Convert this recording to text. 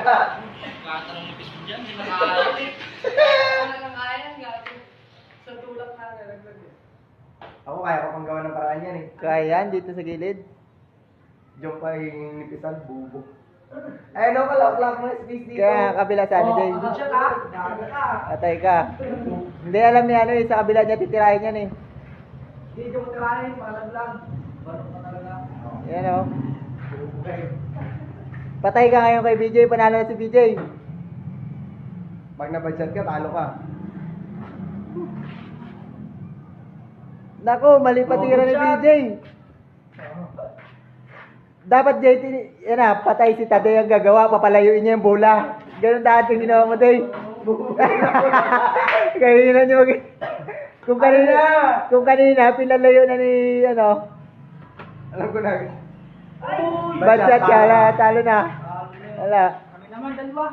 Katanong nipis mo dyan, hindi na kaya. Wala kang kaya, gago. Sa tulak na nalaglag eh. Ako kaya ko pang gawa ng paraan yan eh. Kaya yan, dito sa gilid. Joke pa yung nipisan, bubo. Ay, no, kalak-lak mo space dito. Kaya kabila sa ano, Jay. Ano siya ka? Gago ka. Atay ka. Hindi alam ni ano eh, sa kabila niya titirahin yan eh. Hindi ko tirahin, malaglag. Barok ka talaga. Yan o. Patay ka ngayon kay BJ, panalo na si BJ. Pag nabadshot ka, talo ka. Nako, mali patira ni BJ. Dapat JT, yan na, patay si Taday ang gagawa, papalayuin niya yung bola. Ganun dati yung ginawa mo, Tay. Kanina niyo kung kanina, pinalayo na ni, ano, Alam ko na. bad shot ka, talo na. Wala. Kami naman, dalawa.